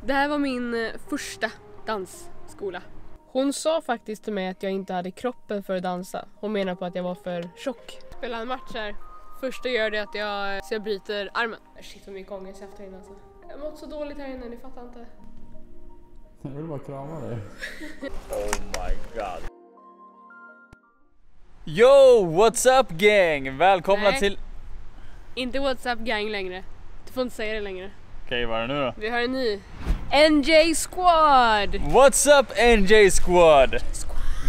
Det här var min första dansskola. Hon sa faktiskt till mig att jag inte hade kroppen för att dansa. Hon menar på att jag var för tjock. Spela en match här. Första gör det att jag bryter armen. Shit vad mycket ångest jag haft här inne alltså. Jag har mått så dåligt här inne, ni fattar inte. Jag vill bara krama dig. Oh my god. Yo, what's up gang? Välkomna till... Inte what's up gang längre. Du får inte säga det längre. Okej, vad är det nu då? Vi har en ny NJ Squad. What's up NJ Squad?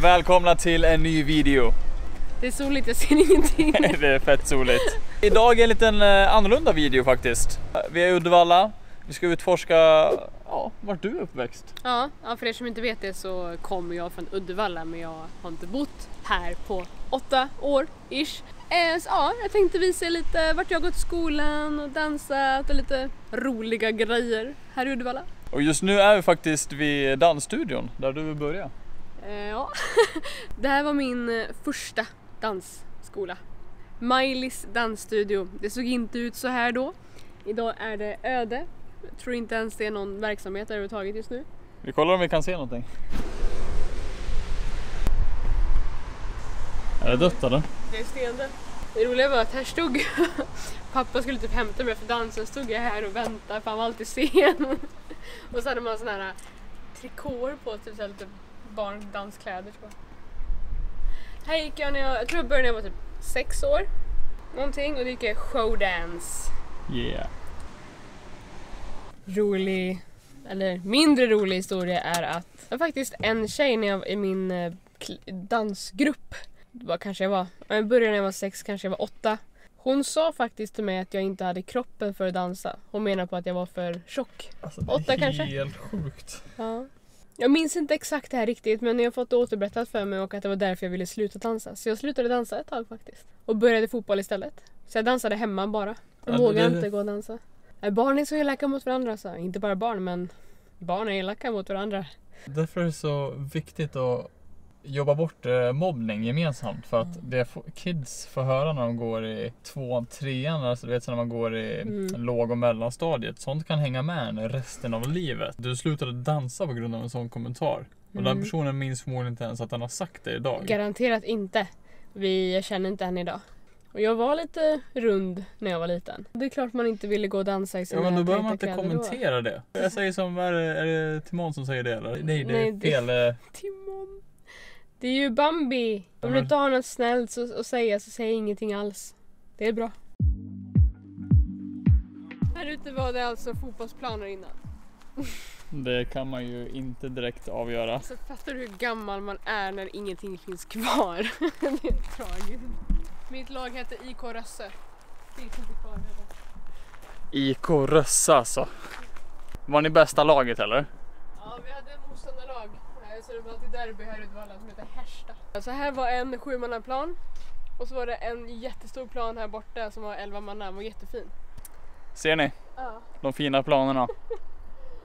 Välkomna till en ny video. Det är soligt, jag ser ingenting. Det är fett soligt. Idag är en liten annorlunda video faktiskt. Vi är i Uddevalla. Vi ska utforska vart du är uppväxt. Ja, för er som inte vet det så kommer jag från Uddevalla, men jag har inte bott här på 8 år ish. Så ja, jag tänkte visa lite vart jag gått i skolan och dansat och lite roliga grejer här i Uddevalla. Och just nu är vi faktiskt vid dansstudion där du vill börja. Ja, det här var min första dansskola. Miley's dansstudio. Det såg inte ut så här då. Idag är det öde. Jag tror inte ens det är någon verksamhet överhuvudtaget just nu. Vi kollar om vi kan se någonting. Är det dött eller? Det är stendött. Det roliga var att här stod pappa skulle typ hämta mig för dansen, stod jag här och väntade för han var alltid sen. Och så hade man såna här trikåer på, typ så lite barndanskläder tror jag. Här gick jag jag tror jag började när jag var typ 6 år. Någonting, och det gick jag showdance. Yeah. Rolig, eller mindre rolig historia är att jag faktiskt en tjej när jag var i min dansgrupp. Vad kanske jag började när jag var 6, kanske jag var 8. Hon sa faktiskt till mig att jag inte hade kroppen för att dansa. Hon menar på att jag var för tjock. Alltså, 8 kanske? Helt sjukt. Ja. Jag minns inte exakt det här riktigt, men jag har fått det återberättat för mig och att det var därför jag ville sluta dansa. Så jag slutade dansa ett tag faktiskt. Och började fotboll istället. Så jag dansade hemma bara. Jag vågade inte gå och dansa. Barn är så elaka mot varandra så. Inte bara barn, men barn är elaka mot varandra. Därför är det så viktigt att jobba bort mobbning gemensamt. För att det kids får höra när de går i 2:an, 3:an, alltså du vet så när man går i låg- och mellanstadiet. Sånt kan hänga med resten av livet. Du slutade dansa på grund av en sån kommentar. Och den personen minns förmodligen inte ens att han har sagt det idag. Garanterat inte. Jag känner inte henne idag. Och jag var lite rund när jag var liten. Det är klart man inte ville gå och dansa i sina men då behöver man tajta inte kläder kommentera då. det. Jag säger som, är det Timon som säger det eller? Nej, det är Nej, fel. Timon. Det är ju Bambi. Om du inte har något snällt att säga så säg ingenting alls. Det är bra. Här ute var det alltså fotbollsplaner innan. Det kan man ju inte direkt avgöra. Så fattar du hur gammal man är när ingenting finns kvar. Det är tragiskt. Mitt lag heter IK Rösse. Det finns inte kvar heller. IK Rösse alltså. Var ni bästa laget eller? Ja, vi hade en motståndarlag. Så det var alltid derby här i Uddevalla som heter Härsta. Så här var en 7-mannaplan. Och så var det en jättestor plan här borta som var 11 manna. Den var jättefin. Ser ni? Ja. De fina planerna.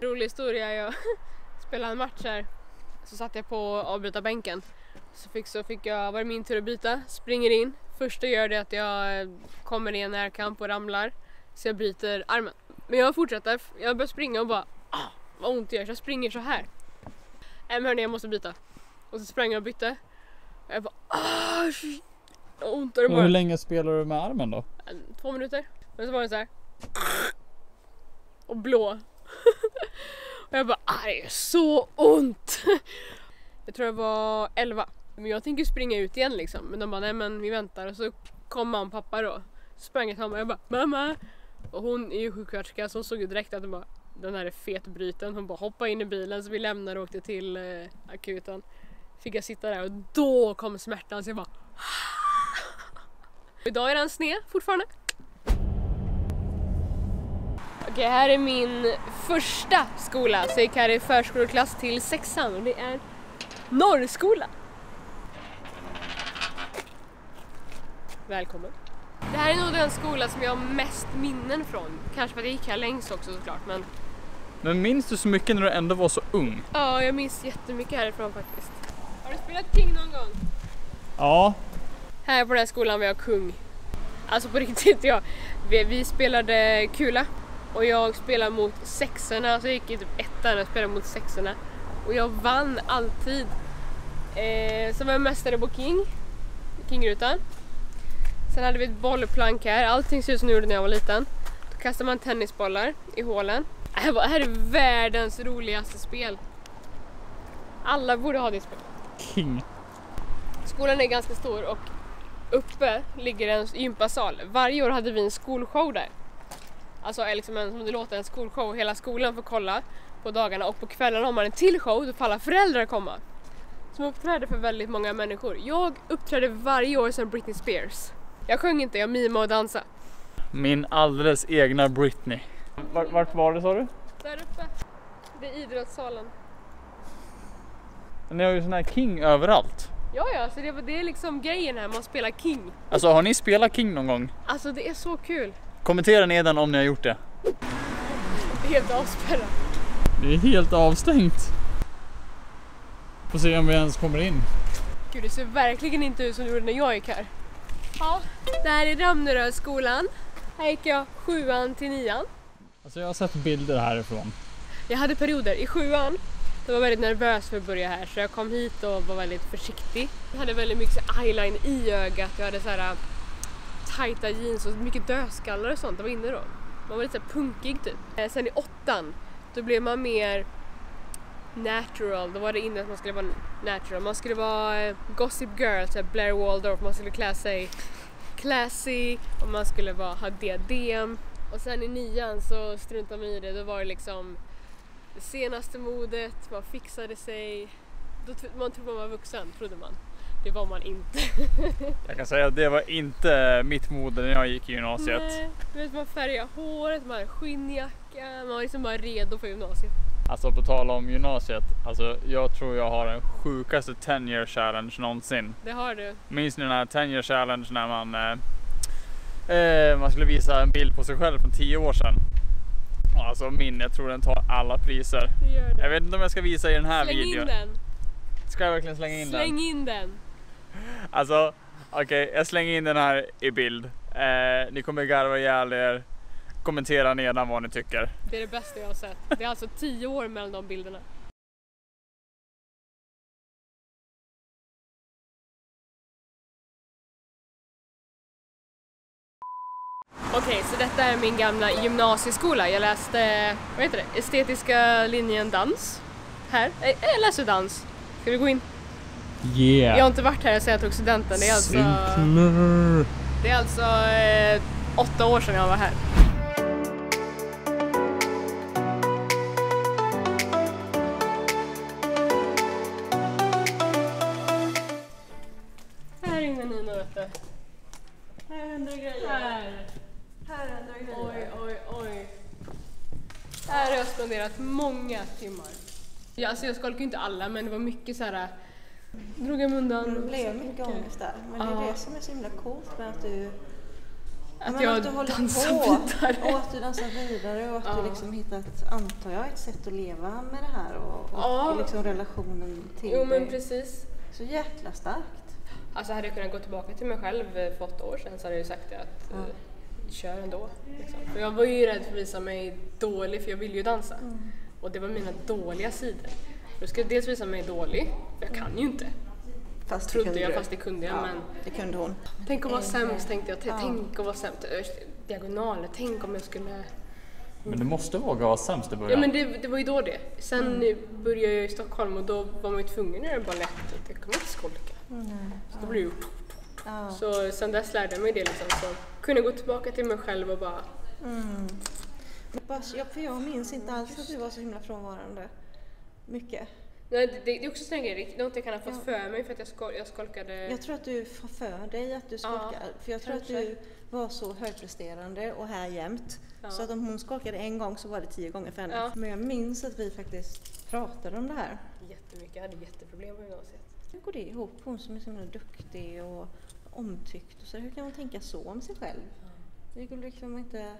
Rolig historia, jag spelade en match här. Så satt jag på avbrytarbänken. Så fick jag, var det min tur att byta. Springer in. Första gör det att jag kommer i en närkamp och ramlar. Så jag bryter armen. Men jag fortsätter. Jag börjar springa och bara vad ont det gör. Så jag springer så här. Men hörni, jag måste byta. Och så sprang jag och bytte. Och jag bara ont. Och hur länge spelar du med armen då? 2 minuter. Men så var det så här. Och blå. Och jag bara, det är så ont. Jag tror jag var 11. Men jag tänker springa ut igen liksom. Men de bara, nej men vi väntar. Och så kom mamma och pappa då. Så sprang jag till mamma och jag bara, mamma. Och hon är ju sjuksköterska så hon såg ju direkt att den här är fetbryten. Hon bara hoppade in i bilen så vi lämnade och åkte till akuten. Fick jag sitta där och då kom smärtan så jag bara Idag är den sned fortfarande. Okej, här är min första skola. Så jag gick här i förskoleklass till 6:an och det är Norrskola. Välkommen. Det här är nog den skola som jag har mest minnen från. Kanske för att jag gick här längst också såklart. Men minns du så mycket när du ändå var så ung? Ja, jag minns jättemycket härifrån faktiskt. Har du spelat King någon gång? Ja. Här på den här skolan var jag kung. Alltså på riktigt, vi spelade kula. Och jag spelade mot sexorna, så jag gick i typ ettan och spelade mot sexorna. Och jag vann alltid. Så var jag mästare på Kingrutan. Sen hade vi ett bollplank här, allting ser ut som det gjorde när jag var liten. Då kastar man tennisbollar i hålen. Det här är världens roligaste spel. Alla borde ha det spelet. King. Skolan är ganska stor och uppe ligger en gympasal. Varje år hade vi en skolshow där. Alltså liksom som det låter, en skolshow. Hela skolan får kolla på dagarna, och på kvällarna har man en till show, då får alla föräldrar komma. Som uppträdde för väldigt många människor. Jag uppträdde varje år som Britney Spears. Jag sjöng inte, jag mimade och dansade. Min alldeles egna Britney. Vart var det, sa du? Där uppe. Det är idrottssalen. Ni har ju sån här King överallt. Ja, så det är liksom grejen här, man spelar King. Alltså har ni spelat King någon gång? Alltså det är så kul. Kommentera nedan om ni har gjort det. Det är helt avspärrat. Det är helt avstängt. Får se om vi ens kommer in. Gud, det ser verkligen inte ut som det gjorde när jag gick här. Ja, det här är Ramnerödsskolan. Här gick jag 7:an till 9:an. Alltså jag har sett bilder härifrån. Jag hade perioder i 7:an. Jag var väldigt nervös för att börja här, så jag kom hit och var väldigt försiktig. Jag hade väldigt mycket eyeliner i ögat. Jag hade så här tajta jeans och mycket dödskallar och sånt. Det var inne då. Man var lite så här punkig typ. Sen i 8:an, då blev man mer natural. Då var det inne att man skulle vara natural. Man skulle vara gossip girl, så här Blair Waldorf. Man skulle klä sig classy och man skulle ha diadem. Och sen i 9:an så struntade man i det. Då var det liksom det senaste modet, man fixade sig. Man trodde man var vuxen, trodde man. Det var man inte. Jag kan säga att det var inte mitt mode när jag gick i gymnasiet. Nej, du vet, man färgade håret, man hade skinnjacka, man var liksom bara redo för gymnasiet. Alltså på tal om gymnasiet, alltså jag tror jag har den sjukaste 10-year challenge någonsin. Det har du. Minns ni den här 10-year challenge när man skulle visa en bild på sig själv från 10 år sedan? Alltså jag tror den tar alla priser. Det gör det. Jag vet inte om jag ska visa i den här Släng videon. in den. Ska jag verkligen slänga in den? Släng in den. Alltså, okej, jag slänger in den här i bild. Ni kommer garva ihjäl er. Kommentera nedan vad ni tycker. Det är det bästa jag har sett. Det är alltså 10 år mellan de bilderna. Okej, så detta är min gamla gymnasieskola. Jag läste, vad heter det? Estetiska linjen dans. Här. Jag läser dans. Ska vi gå in? Yeah! Jag har inte varit här sedan jag tog studenten. Det är alltså 8 år sedan jag var här. Här inne Nina, vet du. Här händer grejer. Här händer grejer. Oj. Här har jag spenderat många timmar. Ja, alltså jag skolkade inte alla, men det var mycket så här. Drog jag undan. Det blev mycket ångest där. Men det är det som är så himla coolt med att du... Att jag dansar vidare. Och att du dansar vidare och att du liksom hittat, antar jag, ett sätt att leva med det här och liksom relationen till Jo, men dig. precis. Så jäkla starkt. Alltså hade jag kunnat gå tillbaka till mig själv för 8 år sedan så hade jag sagt att kör ändå. Liksom. För jag var ju rädd för att visa mig dålig, för jag ville ju dansa. Och det var mina dåliga sidor. Då ska jag dels visa mig dålig, för jag kan ju inte. Fast Trodde jag, fast det kunde jag. Ja, Men det kunde hon. tänk att vara sämst, tänkte jag. Tänk att vara sämst. Diagonaler, tänk om jag skulle... Men du måste våga vara sämst i början. Ja, men det var ju då det. Sen började jag i Stockholm och då var man ju tvungen att göra balett. Det kan man inte skolka. Så då blev det ju... Så sen dess lärde jag mig det liksom. Så kunde gå tillbaka till mig själv och bara... För jag minns inte alls att du var så himla frånvarande. Mycket. Nej, det är också sån grej. Det är något jag kan ha fått för mig för att jag skolkade... Jag tror att du får för dig att du skolkar. För jag tror kanske. att du var så högpresterande och här jämt. Så att om hon skolkade en gång så var det 10 gånger för henne. Ja. Men jag minns att vi faktiskt pratade om det här. Jättemycket. Jag hade jätteproblem på gymnasiet. Hur går det ihop? Hon som är så himla duktig och omtyckt. Och så hur kan hon tänka så om sig själv? Det går liksom inte...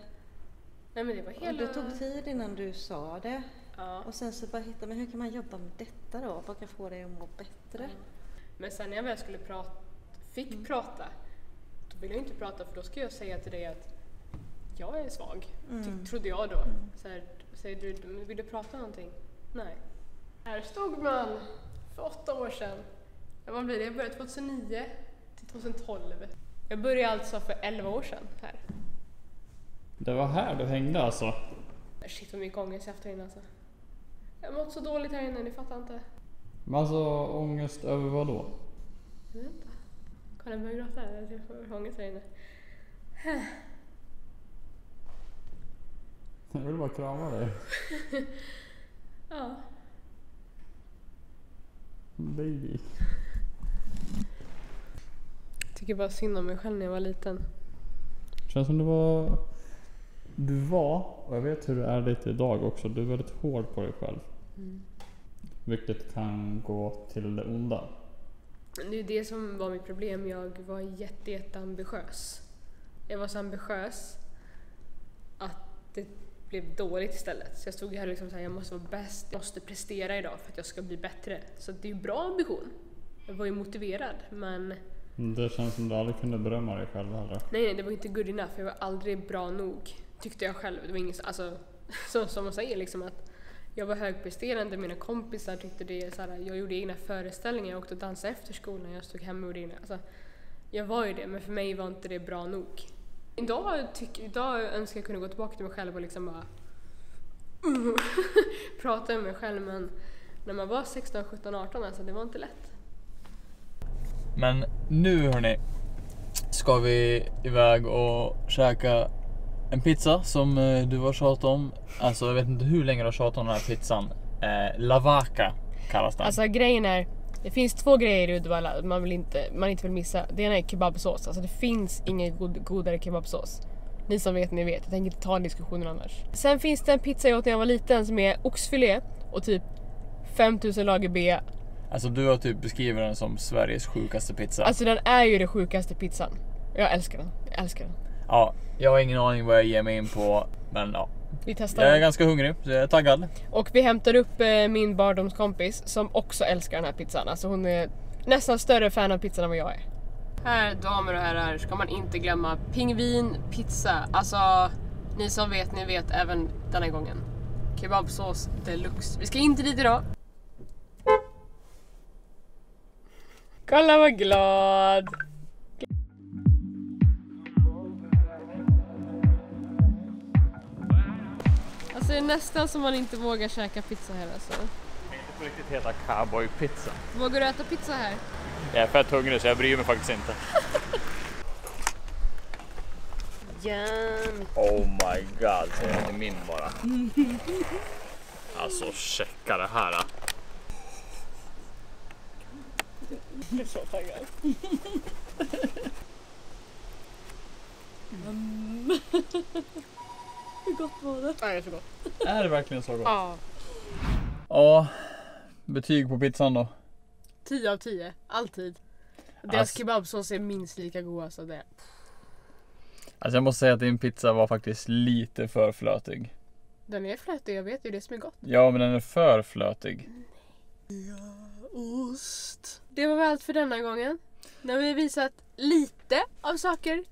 Nej, men det var hela... Det tog tid innan du sa det. Ja. Och sen så bara hitta, men hur kan man jobba med detta då? Vad kan få dig att må bättre? Men sen när jag väl skulle fick prata, då ville jag inte prata, för då ska jag säga till dig att jag är svag. Trodde jag då. Så här, säger du, vill du prata om någonting? Nej. Här stod man för 8 år sedan. Vad blir det? Jag började 2009 till 2012. Jag började alltså för 11 år sedan här. Det var här du hängde alltså? Shit vad mycket ångest jag haft här inne alltså. Jag har mått så dåligt här inne, ni fattar inte. Men alltså ångest över vad då? Jag vet inte. Kolla jag börjar gråta här, jag får ångest här inne. Jag vill bara krama dig. Ja. Baby. Tycker bara synd om mig själv när jag var liten. Känns som du var, och jag vet hur du är lite idag också, du är väldigt hård på dig själv. Vilket kan gå till det onda. Det är det som var mitt problem, jag var jätteambitiös. Jag var så ambitiös att det blev dåligt istället. Så jag stod här liksom såhär, jag måste vara bäst, jag måste prestera idag för att jag ska bli bättre. Så det är ju bra ambition. Jag var ju motiverad, men... Det känns som du aldrig kunde berömma dig själv heller. Nej, det var inte good enough. Jag var aldrig bra nog, tyckte jag själv. Det var inget, alltså, så som man säger liksom att jag var högpresterande, mina kompisar tyckte det så här, jag gjorde egna föreställningar, jag åkte och dansade efter skolan, jag stod hemma och gjorde egna, alltså, jag var ju det, men för mig var inte det bra nog. Idag önskar jag kunna gå tillbaka till mig själv och liksom bara prata med mig själv, men när man var 16, 17, 18, alltså det var inte lätt. Men nu hörni, ska vi iväg och käka en pizza som du har tjatat om. Alltså jag vet inte hur länge du har tjatat om den här pizzan. La Vaca kallas den. Alltså grejen är, det finns 2 grejer i Uddevalla man inte vill missa. Det ena är kebabsås. Alltså det finns ingen godare kebabsås. Ni som vet, ni vet. Jag tänker inte ta en diskussion annars. Sen finns det en pizza jag åt när jag var liten som är oxfilé och typ 5000 lager bea. Alltså du har typ beskrivit den som Sveriges sjukaste pizza. Alltså den är ju det sjukaste pizzan. Jag älskar den. Jag älskar den. Ja, jag har ingen aning vad jag ger mig in på, men ja. Vi testar Jag är den. ganska hungrig, så jag är taggad. Och vi hämtar upp min barndomskompis som också älskar den här pizzan. Alltså hon är nästan större fan av pizzan än vad jag är. Här, damer och herrar, ska man inte glömma pingvinpizza. Alltså, ni som vet, ni vet även denna gången. Kebabsås deluxe. Vi ska inte dit idag. Kolla vad glad! Alltså det är nästan som man inte vågar käka pizza här alltså. Det inte på riktigt heta cowboypizza. Vågar du äta pizza här? Jag är fett hungrig så jag bryr mig faktiskt inte. Yum. Oh my god, så är det min bara. Alltså checka det här. Jag är så taggad. Hur gott var det? Ja, det är så gott. Är det verkligen så gott? Ja. Ja, betyg på pizzan då? 10 av 10, alltid. Deras kebabsås är minst lika god alltså det. Alltså jag måste säga att din pizza var faktiskt lite för flötig. Den är flötig, jag vet ju det som är gott. Ja, men den är för flötig. Ost. Det var väl allt för denna gången. Nu har vi visat lite av saker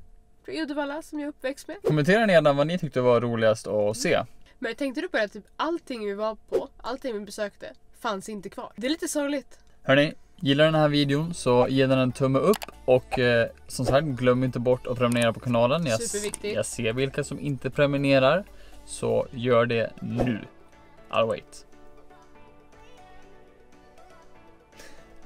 från Uddevalla som jag är uppväxt med. Kommentera gärna vad ni tyckte var roligast att se. Men jag tänkte du på det, typ allting vi var på, allting vi besökte fanns inte kvar. Det är lite sorgligt. Hörni, gillar den här videon så ge den en tumme upp och som sagt glöm inte bort att prenumerera på kanalen. Superviktigt. Jag ser vilka som inte prenumererar, så gör det nu. I'll wait.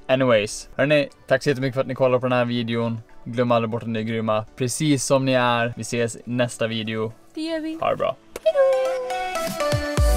Anyways, hörni, tack så jättemycket för att ni kollar på den här videon. Glöm aldrig bort att ni är grymma, precis som ni är. Vi ses i nästa video. Det gör vi. Ha det bra. Hejdå!